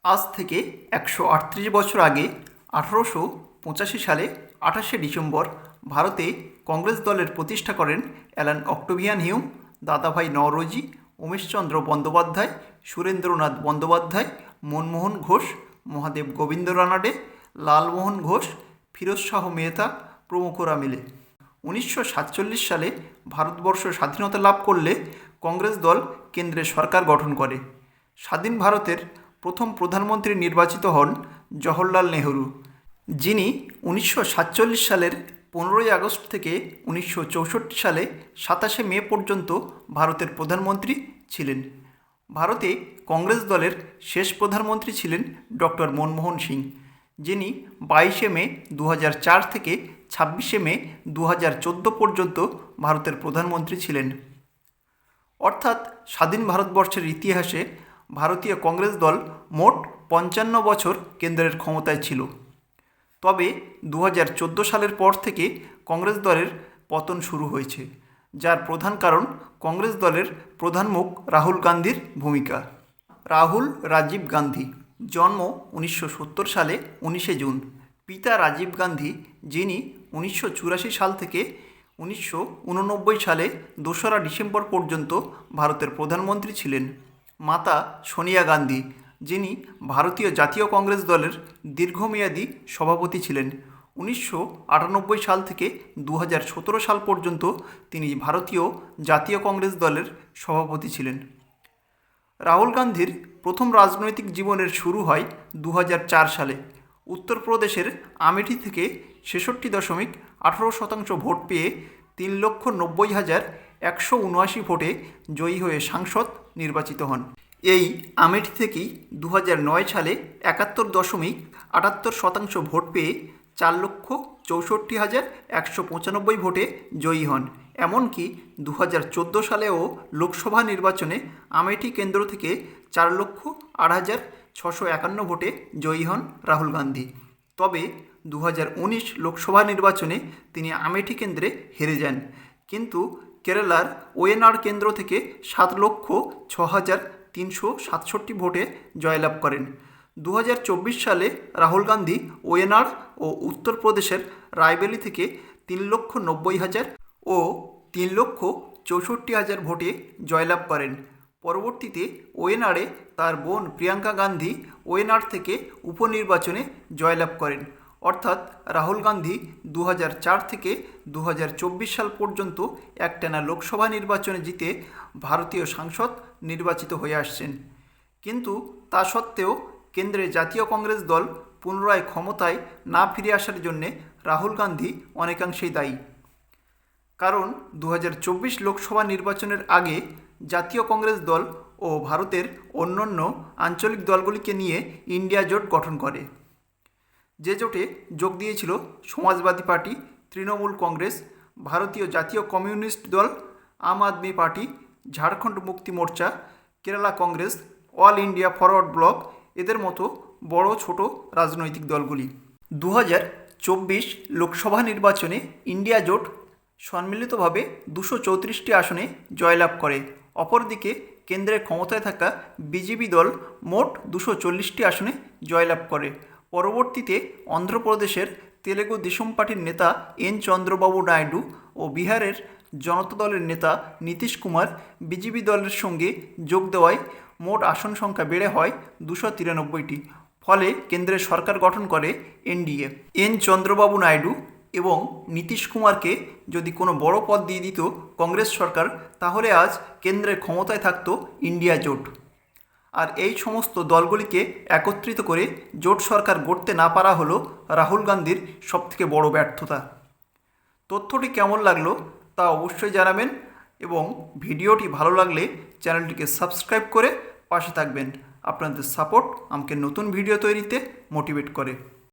আজ থেকে 138 বছর আগে 1885 সালে 28শে ডিসেম্বর ভারতে কংগ্রেস দলের প্রতিষ্ঠা করেন অ্যালান অক্টোভিয়ান হিউম, দাদাভাই নওরোজি, উমেশচন্দ্র বন্দ্যোপাধ্যায়, সুরেন্দ্রনাথ বন্দ্যোপাধ্যায়, মনমোহন ঘোষ, মহাদেব গোবিন্দ রানাডে, লালমোহন ঘোষ, ফিরোজ শাহ মেহতা প্রমুখরা মিলে 1947 সালে ভারতবর্ষ স্বাধীনতা লাভ করলে কংগ্রেস দল কেন্দ্রে সরকার গঠন করে। স্বাধীন ভারতের প্রথম প্রধানমন্ত্রী নির্বাচিত হন জওহরলাল নেহরু, যিনি 1947 সালের 15ই আগস্ট থেকে 1964 সালে 27শে মে পর্যন্ত ভারতের প্রধানমন্ত্রী ছিলেন। ভারতে কংগ্রেস দলের শেষ প্রধানমন্ত্রী ছিলেন ডক্টর মনমোহন সিং, যিনি 22শে মে 2004 থেকে 26শে মে 2014 পর্যন্ত ভারতের প্রধানমন্ত্রী ছিলেন। অর্থাৎ স্বাধীন ভারতবর্ষের ইতিহাসে ভারতীয় কংগ্রেস দল মোট 55 বছর কেন্দ্রের ক্ষমতায় ছিল। তবে 2014 সালের পর থেকে কংগ্রেস দলের পতন শুরু হয়েছে, যার প্রধান কারণ কংগ্রেস দলের প্রধান মুখ রাহুল গান্ধীর ভূমিকা। রাহুল রাজীব গান্ধী, জন্ম 1970 সালে 19শে জুন। পিতা রাজীব গান্ধী, যিনি 1984 সাল থেকে 1989 সালে 2রা ডিসেম্বর পর্যন্ত ভারতের প্রধানমন্ত্রী ছিলেন। মাতা সোনিয়া গান্ধী, যিনি ভারতীয় জাতীয় কংগ্রেস দলের দীর্ঘমেয়াদী সভাপতি ছিলেন। 1998 সাল থেকে 2017 সাল পর্যন্ত তিনি ভারতীয় জাতীয় কংগ্রেস দলের সভাপতি ছিলেন। রাহুল গান্ধীর প্রথম রাজনৈতিক জীবনের শুরু হয় 2004 সালে। উত্তরপ্রদেশের আমেঠি থেকে 66.18% ভোট পেয়ে 3,90,179 ভোটে জয়ী হয়ে সাংসদ নির্বাচিত হন। এই আমেঠি থেকেই 2009 সালে 71.78% ভোট পেয়ে 4,64,195 ভোটে জয়ী হন। এমনকি 2014 সালেও লোকসভা নির্বাচনে আমেঠি কেন্দ্র থেকে 4,08,651 ভোটে জয়ী হন রাহুল গান্ধী। তবে 2019 লোকসভা নির্বাচনে তিনি আমেঠি কেন্দ্রে হেরে যান, কিন্তু কেরালার ওয়েনাড কেন্দ্র থেকে 7,06,367 ভোটে জয়লাভ করেন। 2024 সালে রাহুল গান্ধী ওয়েনাড ও উত্তরপ্রদেশের রায়বেলি থেকে 3,90,000 ও 3,64,000 ভোটে জয়লাভ করেন। পরবর্তীতে ওয়েনাডে তার বোন প্রিয়াঙ্কা গান্ধী ওয়েনাড থেকে উপনির্বাচনে জয়লাভ করেন। অর্থাৎ রাহুল গান্ধী 2004 থেকে 2024 সাল পর্যন্ত একটানা লোকসভা নির্বাচনে জিতে ভারতীয় সাংসদ নির্বাচিত হয়ে আসছেন। কিন্তু তা সত্ত্বেও কেন্দ্রে জাতীয় কংগ্রেস দল পুনরায় ক্ষমতায় না ফিরে আসার জন্যে রাহুল গান্ধী অনেকাংশেই দায়ী। কারণ 2024 লোকসভা নির্বাচনের আগে জাতীয় কংগ্রেস দল ও ভারতের অন্যান্য আঞ্চলিক দলগুলিকে নিয়ে ইন্ডিয়া জোট গঠন করে। যে জোটে যোগ দিয়েছিল সমাজবাদী পার্টি, তৃণমূল কংগ্রেস, ভারতীয় জাতীয় কমিউনিস্ট দল, আম আদমি party, Jharkhand Mukti Morcha, Kerala Congress, all India forward bloc, এদের মতো বড় ছোট রাজনৈতিক দলগুলি। 2024 লোকসভা নির্বাচনে ইন্ডিয়া জোট সম্মিলিতভাবে 234টি আসনে জয়লাভ করে। অপরদিকে কেন্দ্রে ক্ষমতায় থাকা বিজেপি দল মোট 240টি আসনে জয়লাভ করে। পরবর্তীতে অন্ধ্রপ্রদেশের তেলেগু দেশম পার্টির নেতা এন চন্দ্রবাবু নাইডু ও বিহারের জনতা দলের নেতা নীতিশ কুমার বিজেপি দলের সঙ্গে যোগ দেওয়ায় মোট আসন সংখ্যা বেড়ে হয় 293টি। ফলে কেন্দ্রে সরকার গঠন করে এনডিএ। এন চন্দ্রবাবু নাইডু এবং নীতিশ কুমারকে যদি কোনো বড় পদ দিয়ে দিত কংগ্রেস সরকার, তাহলে আজ কেন্দ্রের ক্ষমতায় থাকতো ইন্ডিয়া জোট। আর এই সমস্ত দলগুলিকে একত্রিত করে জোট সরকার গড়তে না পারা হলো রাহুল গান্ধীর সবথেকে বড় ব্যর্থতা। তথ্যটি কেমন লাগলো তা অবশ্যই জানাবেন এবং ভিডিওটি ভালো লাগলে চ্যানেলটিকে সাবস্ক্রাইব করে পাশে থাকবেন। আপনাদের সাপোর্ট আমাকে নতুন ভিডিও তৈরিতে মোটিভেট করে।